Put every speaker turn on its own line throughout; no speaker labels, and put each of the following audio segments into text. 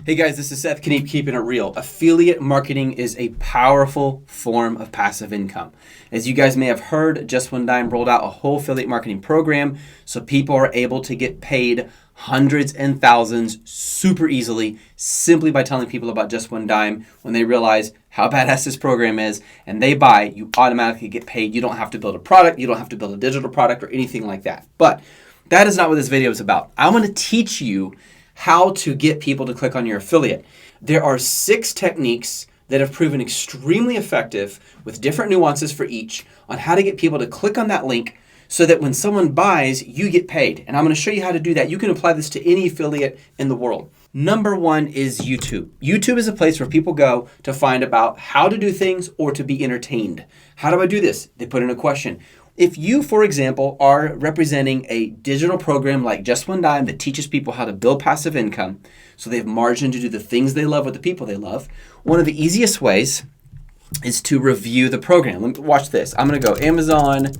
Hey guys, this is Seth. Keeping it real. Affiliate marketing is a powerful form of passive income. As you guys may have heard, Just One Dime rolled out a whole affiliate marketing program so people are able to get paid hundreds and thousands super easily simply by telling people about Just One Dime. When they realize how badass this program is and they buy, you automatically get paid. You don't have to build a product. You don't have to build a digital product or anything like that. But that is not what this video is about. I want to teach you how to get people to click on your affiliate. There are 6 techniques that have proven extremely effective with different nuances for each on how to get people to click on that link so that when someone buys, you get paid. And I'm going to show you how to do that. You can apply this to any affiliate in the world. Number 1 is YouTube. YouTube is a place where people go to find about how to do things or to be entertained. How do I do this? They put in a question. If you, for example, are representing a digital program like Just One Dime that teaches people how to build passive income so they have margin to do the things they love with the people they love, one of the easiest ways is to review the program. Watch this. I'm going to go Amazon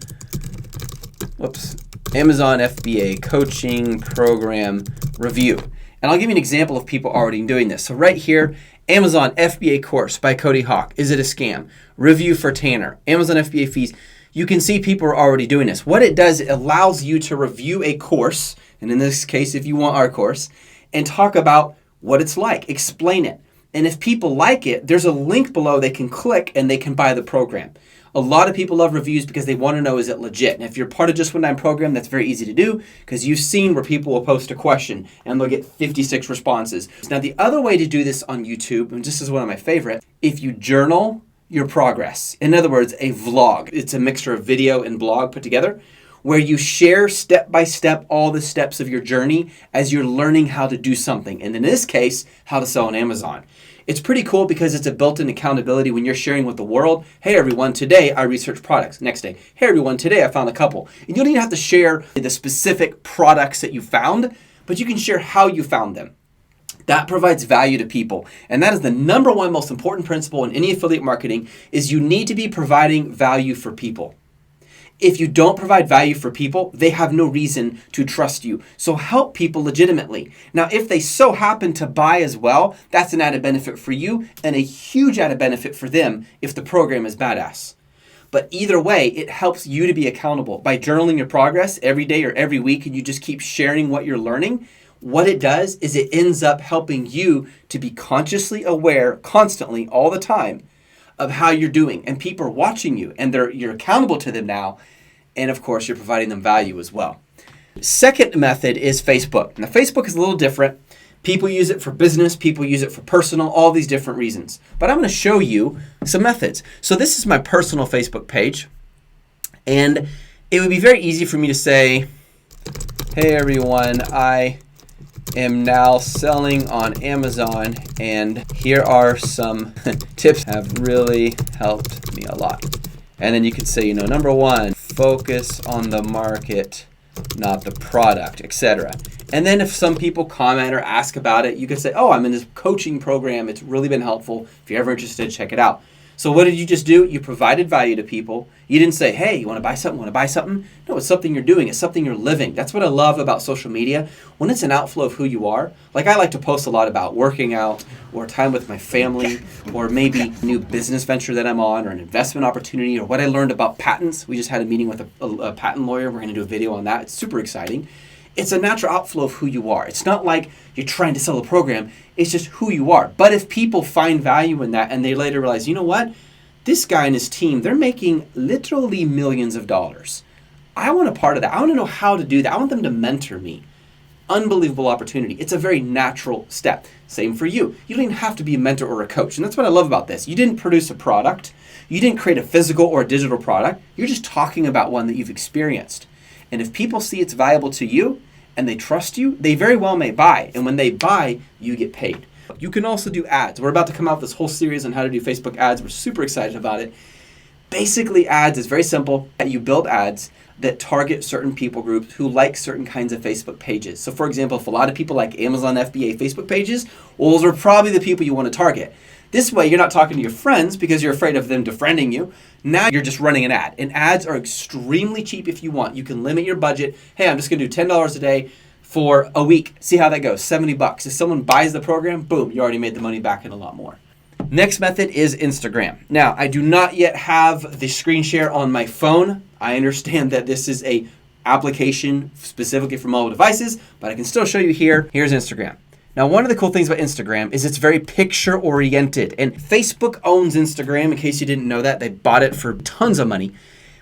FBA coaching program review. And I'll give you an example of people already doing this. So right here, Amazon FBA course by Cody Hawk. Is it a scam? Review for Tanner. Amazon FBA fees. You can see people are already doing this. What it does, it allows you to review a course, and in this case, if you want our course, and talk about what it's like, explain it. And if people like it, there's a link below they can click and they can buy the program. A lot of people love reviews because they want to know, is it legit? And if you're part of Just One Dime program, that's very easy to do because you've seen where people will post a question and they'll get 56 responses. Now, the other way to do this on YouTube, and this is one of my favorite, if you journal your progress. In other words, a vlog. It's a mixture of video and blog put together where you share step by step all the steps of your journey as you're learning how to do something. And in this case, how to sell on Amazon. It's pretty cool because it's a built-in accountability when you're sharing with the world. Hey everyone, today I researched products. Next day, hey everyone, today I found a couple. And you don't even have to share the specific products that you found, but you can share how you found them. That provides value to people. And that is the number one most important principle in any affiliate marketing is you need to be providing value for people. If you don't provide value for people, they have no reason to trust you. So help people legitimately. Now, if they so happen to buy as well, that's an added benefit for you and a huge added benefit for them if the program is badass. But either way, it helps you to be accountable. By journaling your progress every day or every week and you just keep sharing what you're learning, what it does is it ends up helping you to be consciously aware constantly all the time of how you're doing. And people are watching you and you're accountable to them now. And of course, you're providing them value as well. Second method is Facebook. Now, Facebook is a little different. People use it for business. People use it for personal, all these different reasons. But I'm going to show you some methods. So this is my personal Facebook page. And it would be very easy for me to say, hey, everyone, I am now selling on Amazon and here are some tips that have really helped me a lot. And then you could say, number 1, focus on the market, not the product, etc. And then if some people comment or ask about it, you could say, oh, I'm in this coaching program. It's really been helpful. If you're ever interested, check it out. So what did you just do? You provided value to people. You didn't say, hey, you want to buy something? No, it's something you're doing. It's something you're living. That's what I love about social media. When it's an outflow of who you are, like I like to post a lot about working out or time with my family or maybe a new business venture that I'm on or an investment opportunity or what I learned about patents. We just had a meeting with a patent lawyer. We're going to do a video on that. It's super exciting. It's a natural outflow of who you are. It's not like you're trying to sell a program. It's just who you are. But if people find value in that and they later realize, you know what? This guy and his team, they're making literally millions of dollars. I want a part of that. I want to know how to do that. I want them to mentor me. Unbelievable opportunity. It's a very natural step. Same for you. You don't even have to be a mentor or a coach. And that's what I love about this. You didn't produce a product. You didn't create a physical or a digital product. You're just talking about one that you've experienced. And if people see it's valuable to you and they trust you, they very well may buy. And when they buy, you get paid. You can also do ads. We're about to come out with this whole series on how to do Facebook ads. We're super excited about it. Basically, ads is very simple. You build ads that target certain people groups who like certain kinds of Facebook pages. So for example, if a lot of people like Amazon FBA Facebook pages, well, those are probably the people you want to target. This way, you're not talking to your friends because you're afraid of them defriending you. Now you're just running an ad. And ads are extremely cheap if you want. You can limit your budget. Hey, I'm just going to do $10 a day, for a week. See how that goes. $70. If someone buys the program, boom, you already made the money back and a lot more. Next method is Instagram. Now, I do not yet have the screen share on my phone. I understand that this is a application specifically for mobile devices, but I can still show you here. Here's Instagram. Now, one of the cool things about Instagram is it's very picture oriented, and Facebook owns Instagram. In case you didn't know that, they bought it for tons of money.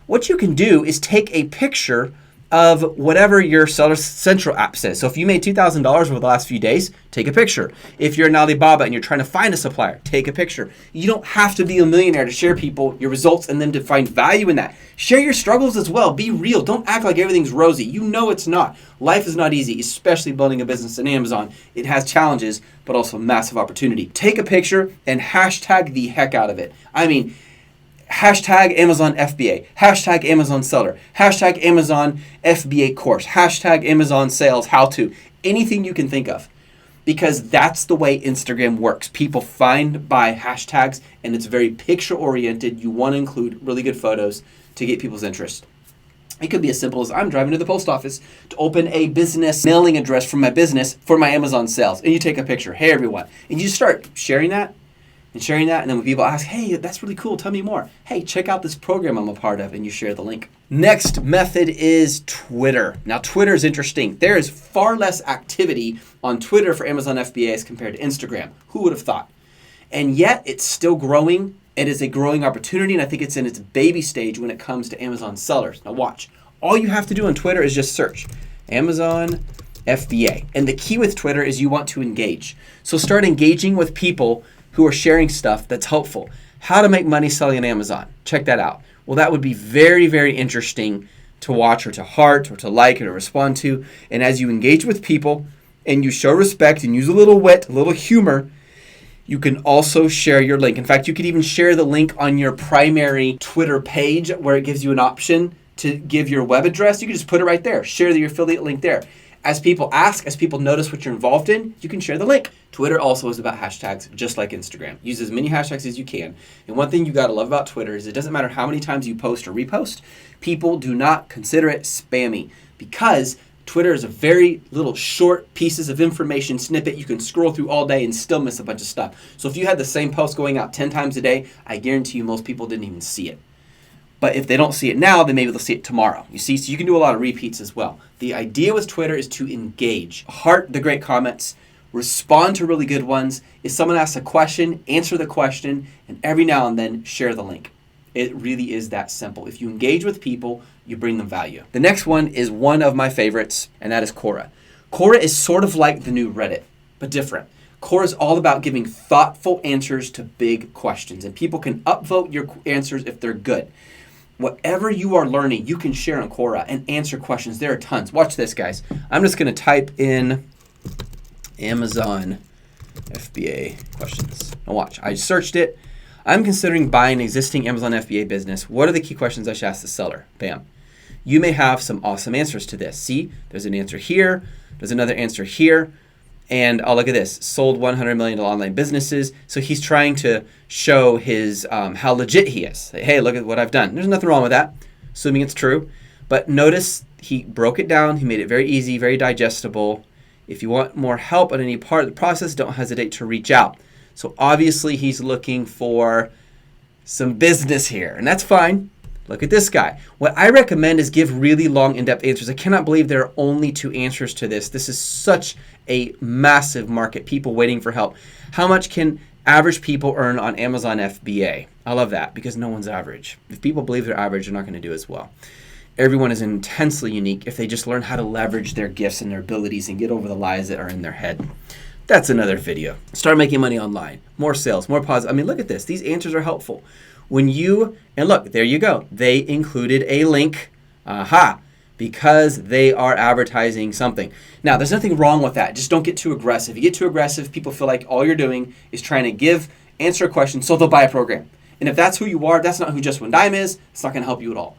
What you can do is take a picture of whatever your Seller Central app says. So if you made $2,000 over the last few days, take a picture. If you're in Alibaba and you're trying to find a supplier, take a picture. You don't have to be a millionaire to share people your results and then to find value in that. Share your struggles as well. Be real. Don't act like everything's rosy. You know it's not. Life is not easy, especially building a business in Amazon. It has challenges, but also massive opportunity. Take a picture and hashtag the heck out of it. I mean, hashtag Amazon FBA, hashtag Amazon seller, hashtag Amazon FBA course, hashtag Amazon sales how-to, anything you can think of. Because that's the way Instagram works. People find by hashtags, and it's very picture-oriented. You want to include really good photos to get people's interest. It could be as simple as I'm driving to the post office to open a business mailing address from my business for my Amazon sales. And you take a picture. Hey, everyone. And you start sharing that. And then when people ask, hey, that's really cool, tell me more. Hey, check out this program I'm a part of, and you share the link. Next method is Twitter. Now, Twitter is interesting. There is far less activity on Twitter for Amazon FBA as compared to Instagram. Who would have thought? And yet, it's still growing. It is a growing opportunity, and I think it's in its baby stage when it comes to Amazon sellers. Now, watch. All you have to do on Twitter is just search Amazon FBA. And the key with Twitter is you want to engage. So start engaging with people who are sharing stuff that's helpful. How to make money selling on Amazon. Check that out. Well, that would be very, very interesting to watch or to heart or to like or to respond to. And as you engage with people and you show respect and use a little wit, a little humor, you can also share your link. In fact, you could even share the link on your primary Twitter page where it gives you an option to give your web address. You can just put it right there. Share your affiliate link there. As people ask, as people notice what you're involved in, you can share the link. Twitter also is about hashtags, just like Instagram. Use as many hashtags as you can. And one thing you gotta love about Twitter is it doesn't matter how many times you post or repost, people do not consider it spammy because Twitter is a very little short pieces of information snippet you can scroll through all day and still miss a bunch of stuff. So if you had the same post going out 10 times a day, I guarantee you most people didn't even see it. But if they don't see it now, then maybe they'll see it tomorrow. You see, so you can do a lot of repeats as well. The idea with Twitter is to engage. Heart the great comments, respond to really good ones. If someone asks a question, answer the question, and every now and then share the link. It really is that simple. If you engage with people, you bring them value. The next one is one of my favorites, and that is Quora. Quora is sort of like the new Reddit, but different. Quora is all about giving thoughtful answers to big questions, and people can upvote your answers if they're good. Whatever you are learning, you can share on Quora and answer questions. There are tons. Watch this, guys. I'm just going to type in Amazon FBA questions. Now watch. I searched it. I'm considering buying an existing Amazon FBA business. What are the key questions I should ask the seller? Bam. You may have some awesome answers to this. See, there's an answer here. There's another answer here. And oh, look at this, sold $100 million to online businesses. So he's trying to show his how legit he is. Hey, look at what I've done. There's nothing wrong with that, assuming it's true. But notice he broke it down. He made it very easy, very digestible. If you want more help on any part of the process, don't hesitate to reach out. So obviously he's looking for some business here, and that's fine. Look at this guy. What I recommend is give really long, in-depth answers. I cannot believe there are only 2 answers to this. This is such a massive market, people waiting for help. How much can average people earn on Amazon FBA? I love that because no one's average. If people believe they're average, they're not going to do as well. Everyone is intensely unique if they just learn how to leverage their gifts and their abilities and get over the lies that are in their head. That's another video. Start making money online. More sales, more positive. I mean, look at this. These answers are helpful. When you, and look, there you go. They included a link. Aha. Because they are advertising something. Now, there's nothing wrong with that. Just don't get too aggressive. You get too aggressive, people feel like all you're doing is trying to answer a question so they'll buy a program. And if that's who you are, that's not who Just One Dime is. It's not going to help you at all.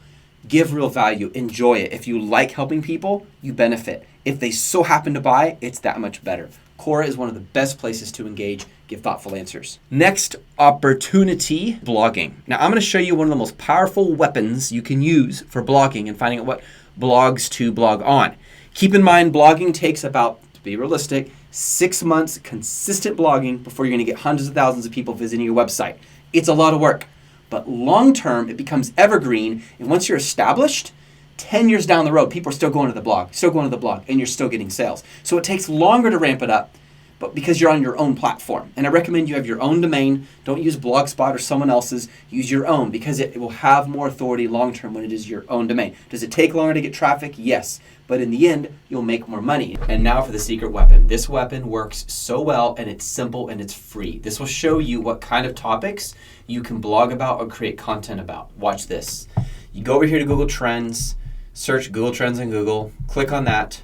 Give real value. Enjoy it. If you like helping people, you benefit. If they so happen to buy, it's that much better. Quora is one of the best places to engage, give thoughtful answers. Next opportunity, blogging. Now, I'm going to show you one of the most powerful weapons you can use for blogging and finding out what blogs to blog on. Keep in mind, blogging takes about, to be realistic, 6 months consistent blogging before you're going to get hundreds of thousands of people visiting your website. It's a lot of work, but long term, it becomes evergreen. And once you're established, 10 years down the road, people are still going to the blog, and you're still getting sales. So it takes longer to ramp it up, but because you're on your own platform. And I recommend you have your own domain. Don't use Blogspot or someone else's. Use your own, because it will have more authority long-term when it is your own domain. Does it take longer to get traffic? Yes. But in the end, you'll make more money. And now for the secret weapon. This weapon works so well, and it's simple, and it's free. This will show you what kind of topics you can blog about or create content about. Watch this. You go over here to Google Trends, search Google Trends in Google, click on that.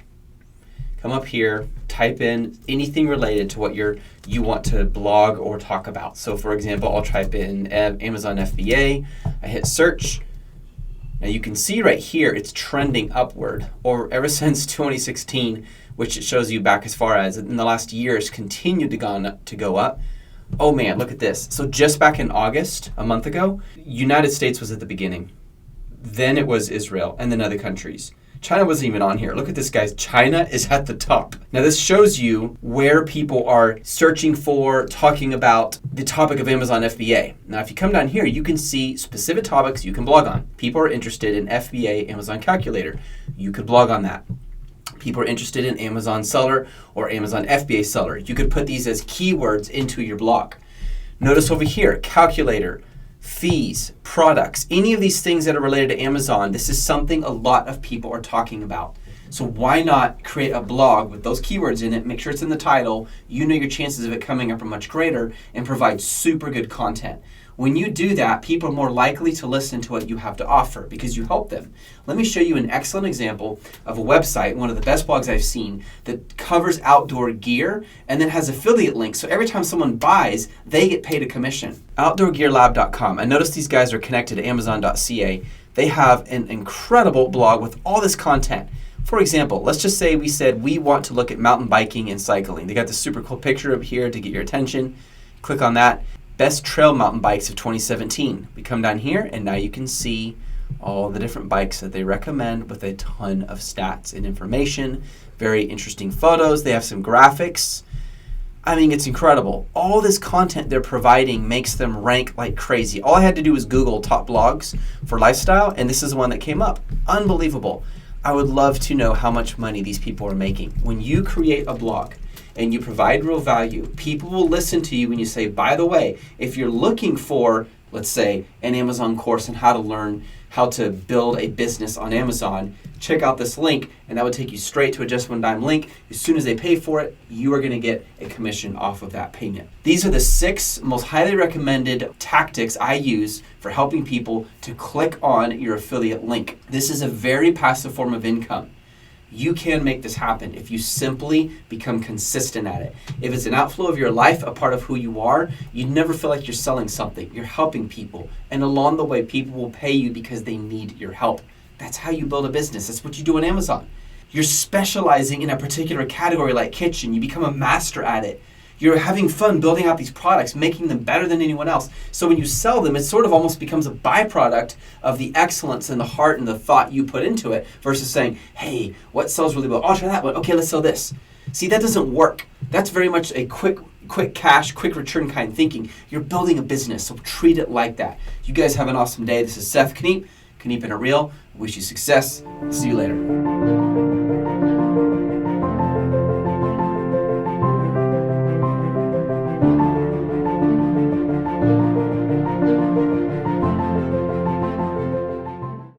Come up here, type in anything related to what you want to blog or talk about. So for example, I'll type in Amazon FBA. I hit search. Now you can see right here, it's trending upward, or ever since 2016, which it shows you back as far as in the last year, it's continued to go up. Oh man, look at this. So just back in August, a month ago, United States was at the beginning. Then it was Israel, and then other countries. China wasn't even on here. Look at this, guys. China is at the top. Now, this shows you where people are searching for, talking about the topic of Amazon FBA. Now, if you come down here, you can see specific topics you can blog on. People are interested in FBA Amazon Calculator. You could blog on that. People are interested in Amazon Seller or Amazon FBA Seller. You could put these as keywords into your blog. Notice over here, calculator, fees, products, any of these things that are related to Amazon. This is something a lot of people are talking about. So why not create a blog with those keywords in it, make sure it's in the title, you know your chances of it coming up are much greater, and provide super good content. When you do that, people are more likely to listen to what you have to offer because you help them. Let me show you an excellent example of a website, one of the best blogs I've seen, that covers outdoor gear and then has affiliate links. So every time someone buys, they get paid a commission. OutdoorGearLab.com. I noticed these guys are connected to Amazon.ca. They have an incredible blog with all this content. For example, let's just say we said we want to look at mountain biking and cycling. They got this super cool picture up here to get your attention. Click on that. Best trail mountain bikes of 2017. We come down here and now you can see all the different bikes that they recommend with a ton of stats and information. Very interesting photos. They have some graphics. I mean, it's incredible. All this content they're providing makes them rank like crazy. All I had to do was Google top blogs for lifestyle, and this is the one that came up. Unbelievable. I would love to know how much money these people are making. When you create a blog and you provide real value, people will listen to you when you say, by the way, if you're looking for, let's say, an Amazon course on how to learn how to build a business on Amazon, check out this link, and that would take you straight to a Just One Dime link. As soon as they pay for it, you are going to get a commission off of that payment. These are the 6 most highly recommended tactics I use for helping people to click on your affiliate link. This is a very passive form of income. You can make this happen if you simply become consistent at it. If it's an outflow of your life, a part of who you are, you never feel like you're selling something. You're helping people. And along the way, people will pay you because they need your help. That's how you build a business. That's what you do on Amazon. You're specializing in a particular category like kitchen. You become a master at it. You're having fun building out these products, making them better than anyone else. So when you sell them, it sort of almost becomes a byproduct of the excellence and the heart and the thought you put into it versus saying, hey, what sells really well? Oh, I'll try that one. Okay, let's sell this. See, that doesn't work. That's very much a quick cash, quick return kind of thinking. You're building a business, so treat it like that. You guys have an awesome day. This is Seth Kniep, Kniep and It Real. I wish you success. See you later.